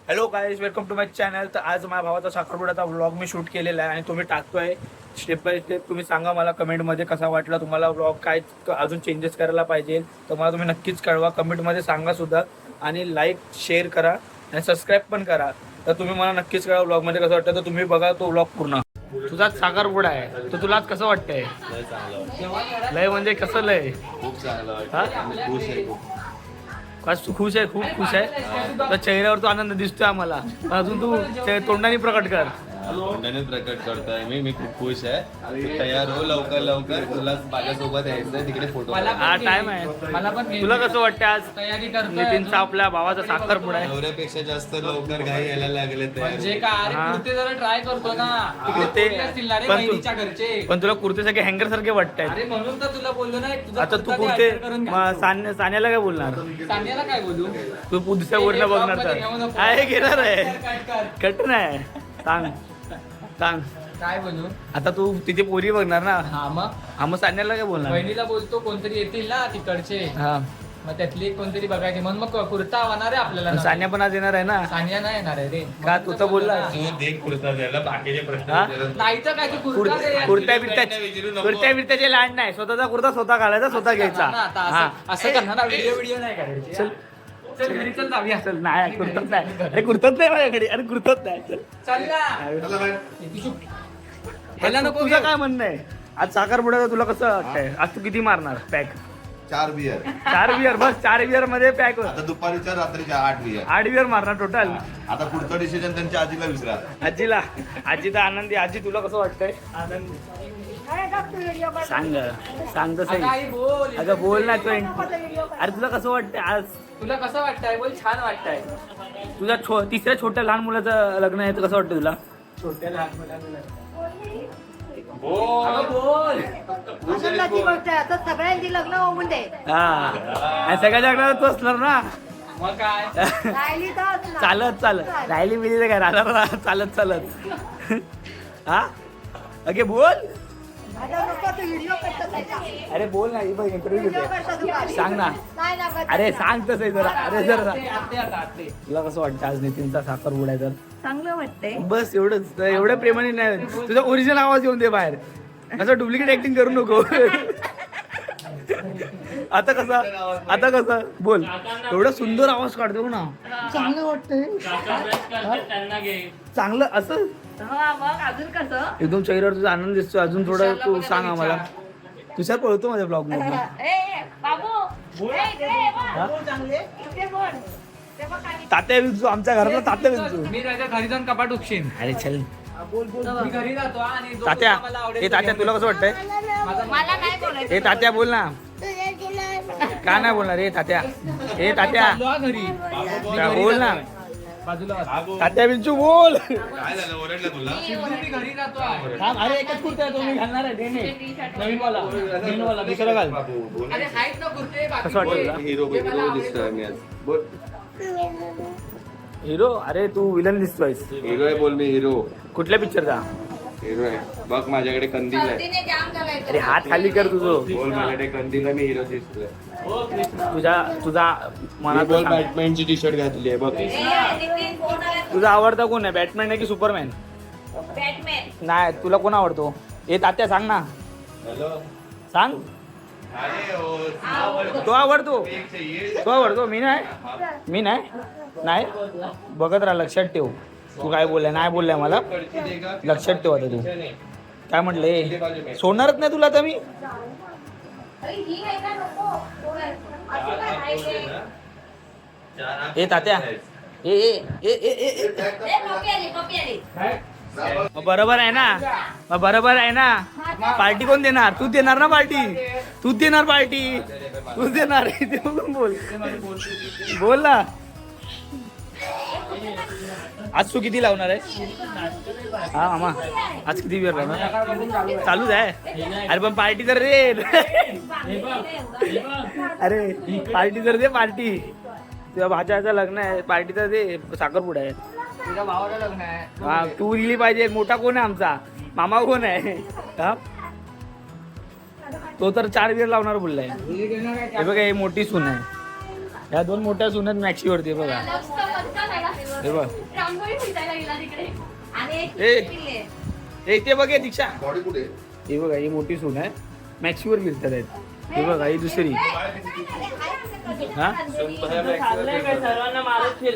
Hello guys, welcome to my channel. तर आज माझ्या भावाचा साखरपुड्याचा व्लॉग मी शूट केलेला आहे आणि तुम्ही टाकतोय स्टेप बाय स्टेप. तुम्ही सांगा मला कमेंटमध्ये कसा वाटला तुम्हाला व्लॉग, काय अजून चेंजेस करायला पाहिजे तर मला तुम्ही नक्कीच कळवा, कमेंटमध्ये सांगा सुद्धा. आणि लाईक शेअर करा आणि सबस्क्राईब पण करा. तर तुम्ही मला नक्कीच कळवा व्लॉगमध्ये कसं वाटतं. तर तुम्ही बघा तो व्लॉग पूर्ण. तुझाच साखरपुडा आहे तर तुलाच कसं वाटतंय? लय म्हणजे कसं लय? खूप चांगलं वाटतं. खुश आहे खूप. तू खुश आहे? खूप खुश आहे. तर चेहऱ्यावर तो आनंद दिसतोय आम्हाला. अजून तू तोंडाने प्रकट कर. तोंडाने प्रकट करतोय मी खूप खुश आहे. तू तयार हो लवकर लवकर, तुला माझ्यासोबत यायचं तिकडे फोटो. हा टाइम आहे. मला पण. तुला कसं वाटतं आज तयारी करतोय नितीनचा आपल्या भावाचा साखरपुडा आहे? नवऱ्यापेक्षा जास्त लवकर घाई यायला लागले म्हणजे काय अरे कुर्ते जरा ट्राय करतो ना. कुर्ते असतील ना रे पण बहिणीच्या घरचे. पण तुला कुर्ते सगळे हँगर सारखे वाटतायत. अरे म्हणून तर तुला बोललो ना तुझा आता तू कुर्ता कुर्ते ते करून घाल. सान्याला काय बोलणार? सानियाला काय बोलू? तू दुसऱ्या वरनं बघणार तर आहे घेणार आहे. कट नाही सांग सांग काय बोलू? आता तू तिथे पोरी बघणार ना. हा मग सान्याला काय बोलणार? बहिणीला बोलतो कोणतरी येतील ना तिकडचे, हा मग त्यातली एक कोणतरी बघायची म्हणून मग कुर्ता होणार आहे आपल्याला ना. सान्या पण आज येणार आहे ना. सानिया नाही येणार आहे रे. का तू तर बोलला देख कुर्ता द्यायला बाकीचे प्रश्न हा? विचारत नाही तर काय तू कुर्ता दे यार. कुर्त्या बिर्त्याचे लाड नाही. स्वतःचा कुर्ता स्वतः घालायचा, स्वतः घ्यायचा. ना, आता हा. असं करणार ना. व्हिडिओ नाही करायचे. चल चल घरी चल जाऊया. चल नाही कुर्ताच नाही. अरे कुर्ताच नाही माझ्याकडे. अरे कुर्ताच नाही. चल. चल ना. ह्याला नको तुझं काय म्हणणं आहे? आज साखरपुड्याचं तुला कसं वाटतंय? आज तू किती मारणार पॅक? 4 बियर. 4 बियर बस. 4 बियर मध्ये पॅक आता दुपारीच्या रात्रीच्या 8 बियर. 8 बियर मारणार टोटल. आता पुढचं डिसिजन त्यांच्या आजीला विचारा. आजीला. आजी तर आनंदी. आजी तुला कसं वाटतंय? सांग सांग तर सही. आई बोल. अगं बोल ना तू. अरे तुला कसं वाटतंय आज? तुला कसं वाटतंय? बोल. छान वाटतंय. तुझ्या तिसऱ्या छोट्या लहान मुलाचं लग्न आहे तर कसं वाटतं तुला? छोट्या लहान मुलांना बोल. आनंदाची गोष्ट आहे. आता सगळ्यांची लग्न होऊन दे. हा आणि सगळ्या लग्नाला तू असणार ना. मग काय? राहिली तर असणार. चालत चालत राहिली मिळली काय राहणार ना चालत चालत. हा अगे बोल. आता नको तू व्हिडिओ करतो त्याचा. अरे बोल ना. इंटरव्ह्यू व्हिडिओ करतो तू खाली. सांग ना. नाही ना करत अरे ना. सांग तसं जरा. अरे जरा आते. तुला कसं वाटतं आज नितीनचा साखरपुडा आहे तर? चांगलं वाटतंय. बस एवढंच. एवढ्या प्रेमाने नाही. तुझा ओरिजिनल आवाज येऊन दे बाहेर. असं डुप्लिकेट ऍक्टिंग करू नको. आता कसा बोल. एवढा सुंदर आवाज काढतो ना. चांगलं वाटतंय. चांगलं असं हा मग अजून कसं? एकदम चेहऱ्यावर तुझा आनंद दिसतो. अजून थोडं तू सांग आम्हाला. तुषार पळतो माझ्या ब्लॉग मध्ये. ए बाबू ए, इकडे बघ. इकडे बघ. ते बघ खाली. तात्या विंचू आमच्या घरातला तात्या विंचू. मी त्याच्या घरी जाऊन कपाट उकशीन. अरे चल मी घरी जातो आणि जो तात्या. कुर्ता मला आवडेल ए तो तात्या घेऊन तुला कसं वाटतंय? मला नाही बोलायचं. ए तात्या बोल ना. का नाही बोलणार? ए तात्या. ए तात्या चाललो हा घरी. बोल ना. बाजूला वाच. तात्या विंचू बोल. काय झालं ओरडलं तुला? मी घरी जातो आहे. अरे एकच कुर्ता आहे तो मी घालणार आहे. दे नवीन वाला दुसरा घाल. अरे आहेत ना कुर्ते बाकी. कसं वाटलं तुला? हिरो दिसतोय मी आज. बोल. हिरो? अरे तू विलन दिसतोय. हिरो आहे बोल. मी हिरो. कुठल्या पिक्चरचा? हिरो आहे. बघ माझ्याकडे कंदील आहे. सर्दीने जाम झालाय तो. अरे हात खाली कर तुझं. बोल माझ्याकडे कंदील आहे. मी हिरो दिसतोय. तुझा मनात बोल. सांग. बॅटमॅनची टी शर्ट घातली आहे बघ. ए, नितीन कोण आला? तुझा आवडता कोण आहे? बॅटमॅन आहे की सुपरमॅन? बॅटमॅन. नाही तुला कोण आवडतो? ए तात्या सांग ना. हॅलो. सांग. तो आवडतो. तो आवडतो. मी नाही बघत राहा. लक्षात ठेव. तू काय बोललाय? नाही बोललाय मला. लक्षात ठेव आता तू काय म्हटलंय. सोडणारच नाही तुला आता मी. अरे ही आहे का नको? कोण आहे? असं काय आहे ते? ए तात्या. ए ए ए ए ए ए. ए, कॉपी आली. मग बरोबर आहे ना? मग बरोबर आहे ना? पार्टी कोण देणार? तू देणार ना पार्टी? तूच देणार पार्टी. तूच देणार. ते बघून बोल ना. आज तू किती लावणार आहे? हा मामा आज किती वेळ लावणार? चालूच आहे. अरे पण पार्टी तर दे. अरे पार्टी तर दे. पार्टी तुझ्या भाच्याचं लग्न आहे. पार्टी तर दे. साखरपुडा आहे. तुझ्या भावाला लग्न आहे. हा तू दिली पाहिजे. मोठा कोण आहे आमचा? मामा कोण आहे? हा तो तर 4 बियर लावणार बोललाय. हे बघा हे मोठी सून आहे. या 2 मोठ्या सून आहेत मॅक्सीवरती बघा. हे बघ रांगोळी फिरायला गेला तिकडे आणि एक ए. पिल्ले. ए ते बघ हे दीक्षा बॉडी कुठे हे बघा ही मोठी सून आहे मॅक्सीवर फिरतात आहेत हे बघा ही दुसरी हा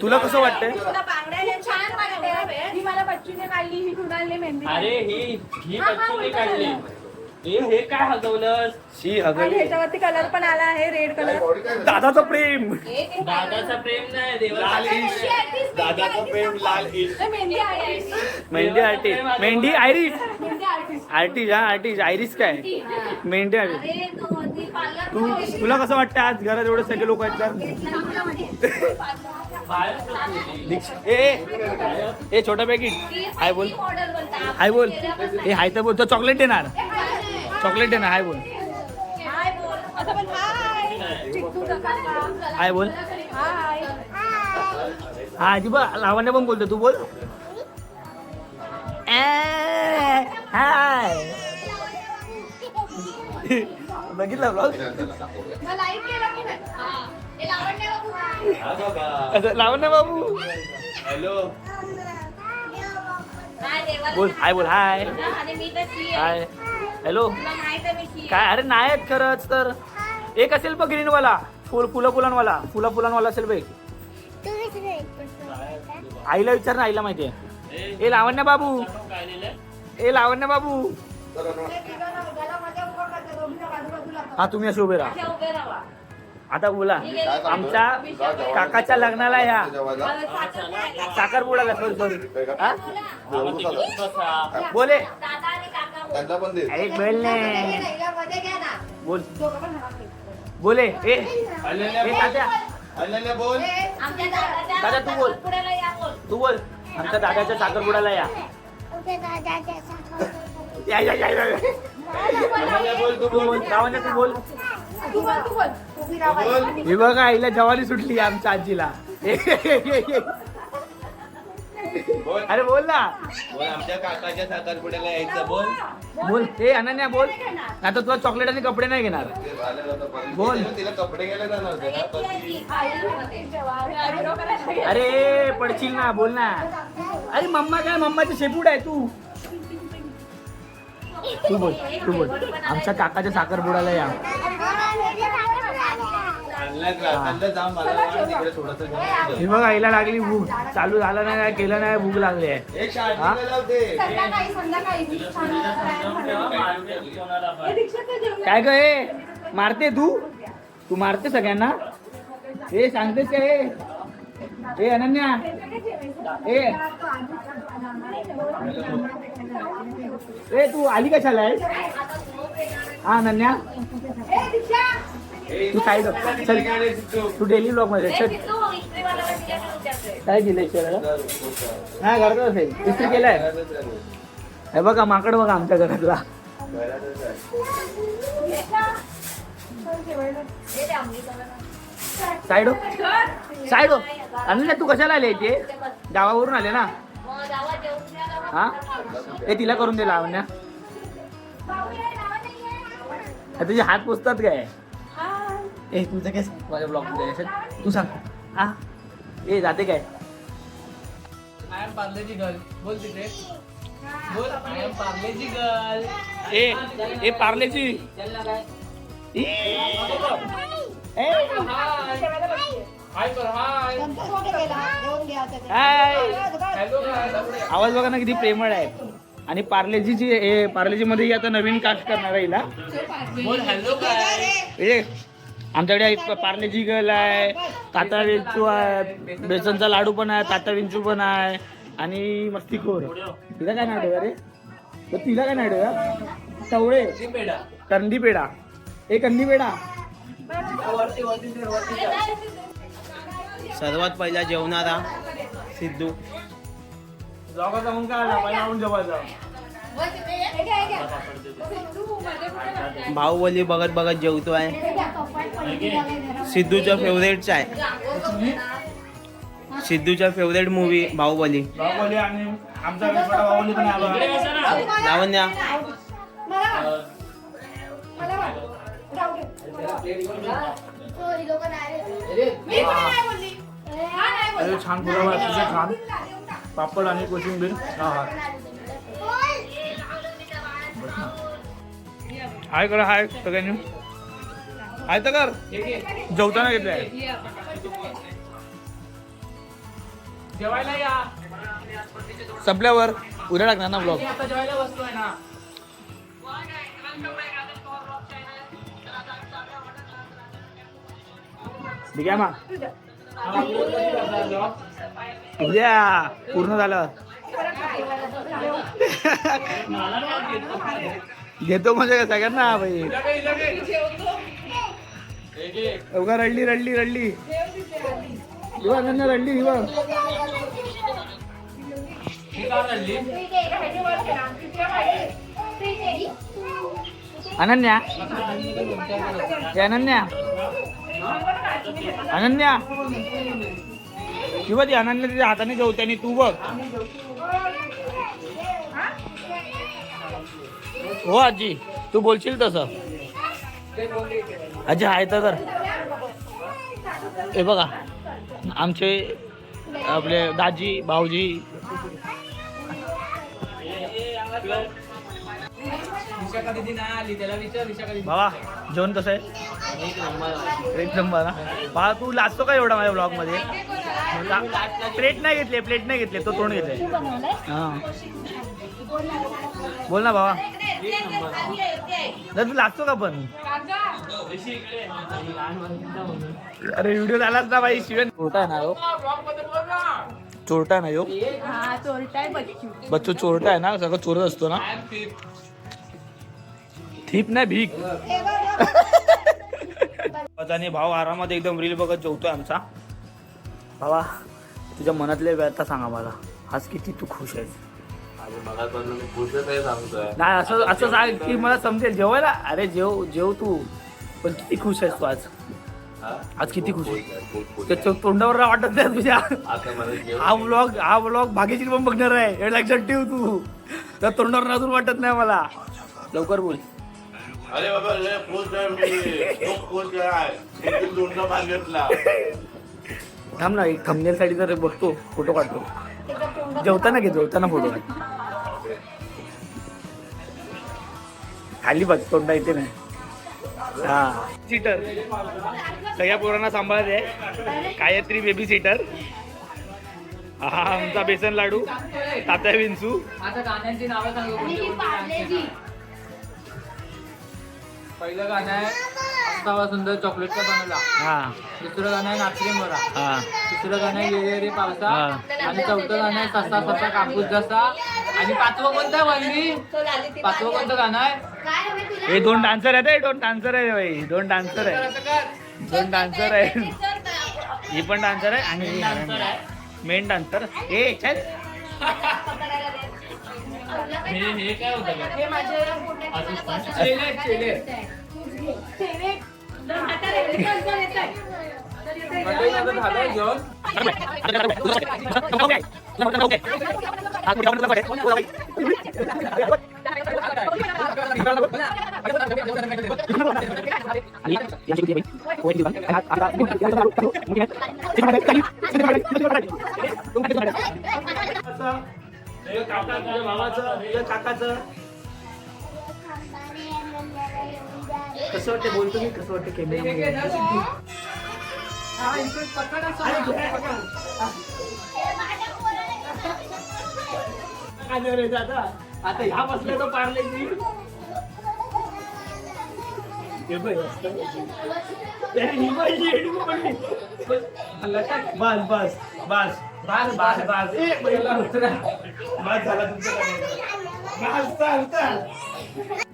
तुला कसं वाटतंय तुला बांगड्या छान वाटते. ही मला बच्चूने काढली, ही कुणालने मेहंदी अरे ही बच्चूने काढली. हे काय हगवलंस? शी आणि हगली ह्याच्यावरती कलर पण आला आहे रेड कलर. बॉडी काय दादाचं प्रेम दादाचा प्रेम नाही देवाचा लाल इश्क दादाचं प्रेम लाल इश्क मेहंदी आहे. Mehndi artist mehndi Irish mehndi artist. Artist हा आर्टिस्ट आयरिश काय मेहंदी आर्टिस्ट अरे तो ती पार्लर तू तुला कसं वाटतं आज घरात एवढे सगळे लोक आहेत तर ए छोटा पॅकेट हाय बोल हाय बोल ए हाय तर बोल तो चॉकलेट देणार चॉकलेट देणार हाय बोल हाय बोल. असं पण हाय. चित्तूचा काका. हाय बोल हाय. हा अजिबा लावण्य पण बोलतो तू बोल हाय बघितलं ब्लॉग मग लाईक केला की नाही? हे लावण्य बाबू. असं लावण्य बाबू हॅलो हाय देवाला बोल हाय बोल हाय आणि मी तर शी आहे. हाय हॅलो तुला माहित आहे मी शी आहे. काय अरे नाही आहेत खरंच तर एक असेल बघ ग्रीनवाला फुलांवाला फुलांवाला असेल बघ आईला विचार ना आईला माहिती आहे ए लावण्य बाबू ए लावण्य बाबू हा तुम्ही असे उभे राहा अशा उभे राहा. आता बोला आमच्या काकाच्या लग्नाला या साखरपुड्याला सॉरी हा बोले दादा आणि काका बोल. त्यांना पण दे अरे बोल नाही हिला मध्ये घ्या ना. बोल दोघं पण राहा. बोले ए तात्या अनन्या बोल आमच्या दादाच्या दादा, तू बोल. साखरपुड्याला या बोल. तू बोल आमच्या दादाच्या साखरपुड्याला या या या या या. अनन्या बोल तू बोल लावण्य तू बोल तू बोल तू बोल. उभी राहा बाई. बोल ही बघा आईला जवानी सुटली आमच्या आजीला बोल अरे बोल ना बोल आमच्या काकाच्या साखरपुड्याला यायचं बोल बोल ए अनन्या बोल आता तुला चॉकलेट आणि कपडे नाही घेणार ते झालं होतं पण. बोल. तिला कपडे घ्यायला जाणार होते ना पण ती खायला आयब्रो करायला गेली. अरे पडशील ना बोल ना अरे मम्मा काय मम्माचे शेपूट आहे तू तू बोल आमच्या काकाच्या साखरपुड्याला या आणलं जाऊन मला वाट तिकडे थोडंसं घेऊन ही बघ आईला लागली भूक चालू झालं नाही काय केलं नाही भूक लागली आहे ये. एक शाळेला लावते संध्याकाळी हे दीक्षाचं जेवण. काय ग हे मारते तू मारते सगळ्यांना हे सांगतेस काय हे अनन्या ए ए तू आली कशाला आहे हा अनन्या ए, दीक्षा. तू साईड चल तू डेली ब्लॉग मध्ये ए, चल चित्तू, इस्त्रीवाला पण तिच्याकडे विचारतोय. काय केलंय शहराला हा घरात असेल इस्त्री केलाय हे बघा माकड बघा आमच्या घरातला दे ते अमृताला. साईड हो अनन्या तू कशाला आले इथे गावावरून आले ना मग गावात जेवून द्या गावात. हा ए तिला करून दे लावण्या तुझे हात पुसतात काय ए तुझं काय माझ्या ब्लॉग मध्ये तू सांग हा ए जाते काय आय एम पार्लेजी गर्ल बोल तिथे बोल आय एम पार्लेजी गर्ल ए पार्लेची चल ना काय ई. ए, हाय कर हाय हाय हॅलो आवाज बघा ना किती प्रेमळ आहे आणि पार्लेजी मध्ये आता नवीन कास्ट करणार आहे हिला बोल हॅलो काय ए आमच्याकडे एक पार्लेजी गर्ल आहे ताता विंचू आहे बेसनचा लाडू पण आहे ताता विंचू पण आहे आणि मस्तीखोर तिला काय नाव ठेवा रे तर तिला काय नाव ठेवा टवळे पेडा कंदी पेढा ए कंदी पेढा सर्वात पहिला जेवणारा सिद्धू जागा जाऊन काय आला पहिला आपण जेवायचा बाहुबली बघत बघत जेवतोय सिद्धूचा फेवरेटचा आहे सिद्धूचा फेवरेट मूवी बाहुबली बाहुबली आणि आमचा विश्वाला बाहुबली पण आला लावण्या मी पण नाही बोलली. हा नाही अरे छान फुलावर अतिशय छान पापड आणि कोशिंबीर. हा हा हाय करा हाय सगळ्यांनी हाय तर कर. जेवताना घेतलंय जेवायला या. संपल्यावर उद्या टाकणार ना ब्लॉग. आता जेवायला बसतोय ना. ठीक आहे मग उद्या पूर्ण झालं घेतो म्हणजे काय सगळ्यांना भाई. अवघा रडली रडली रडली दिवा त्यांना रडली दिवा. अनन्या हे अनन्या अनन्या किंवा ती अनन्या तिच्या हाताने जेवते आणि तू बघ. हो आजी तू बोलशील तसं. आजी आहे तर कर. हे बघा आमचे आपले दाजी भाऊजी. विशाखा दीदी नाही आली त्याला विचार. विशाखा दीदी बाबा जेवण कसं आहे. एक नंबर ना बाबा. तू लाजतो का एवढा माझ्या ब्लॉग मध्ये. प्लेट नाही घेतले प्लेट नाही घेतले तो तोंड घेतले. हा बोल ना बाबा. तू लाजतो का पण. अरे व्हिडिओ झालाच ना बाई. शिवेन चोरटा आहे ना हो. चोरटा नाही हो. बच्चू चोरटा आहे ना. सगळं चोरत असतो ना. थीप नाही भीक. आणि भाऊ आरामात एकदम रील बघत जेवतोय आमचा. भावा तुझ्या मनातले व्यथा सांगा मला. आज किती तू खुश आहेस. नाही असं असं सांग की मला समजेल जेवायला. अरे जेव जेव तू पण किती खुश आहेस तू आज. आज किती खुश आहे. त्याच्या तोंडावर वाटत नाही तुझ्या. हा ब्लॉग भाग्यशील पण बघणार आहे हे लक्षात ठेव तू. त्या तोंडावर अजून वाटत नाही मला. लवकर बोल. अरे बाबा लय खुश आहे मी. खूप खुश आहे. दोनदा भाग घेतला. थांब ना एक थंबनेल साठी तर बघतो फोटो काढतो. जेवताना घे जेवताना फोटो काढ. खाली बघ तोंडा इथे नाही. हा सीटर सगळ्या पोरांना सांभाळत आहे. Gayatri baby seater. हा आमचा बेसन लाडू तात्या विंचू. आता गाण्यांची नावं सांगू. कोणती कोणती. पहिलं गाणं आहे असावा सुंदर चॉकलेटचा बनवला. हा दुसरं गाणं आहे नाचरे मोरा. हा तिसरं गाणं आहे ये रे पावसा. हा. आणि चौथं गाणं आहे ससा ससा कापूस जसा. आणि पाचवं कोणतं आहे वल्ली. पाचवं कोणतं गाणं आहे. हे दोन डान्सर आहेत. दोन डान्सर आहे भाई. दोन डान्सर आहे. असं कर. दोन डान्सर आहे. ही पण डान्सर आहे आणि मेन डान्सर. हे चल हे काय होतं चेले चेले. काकाचं कसं वाटतं बोलतो मी. कसं वाटतं दादा आता ह्या बसल्या तर पारले. बस बस बस बस बस बस झाला तुमचं.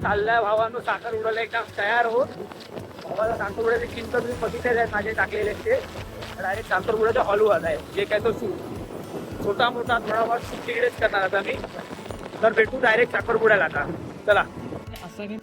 चाललाय भावानो साखर उडायला एकदम तयार होत. भावाला साखर उडायचे चिंत तुम्ही बघितले आहेत माझे टाकलेले ते. डायरेक्ट साखर उडायचा हॉल आहे जे काय तो शूट छोटा मोठा थोडा शूट तिकडेच करणार आता मी. तर भेटू डायरेक्ट साखर उडायला आता. चला असं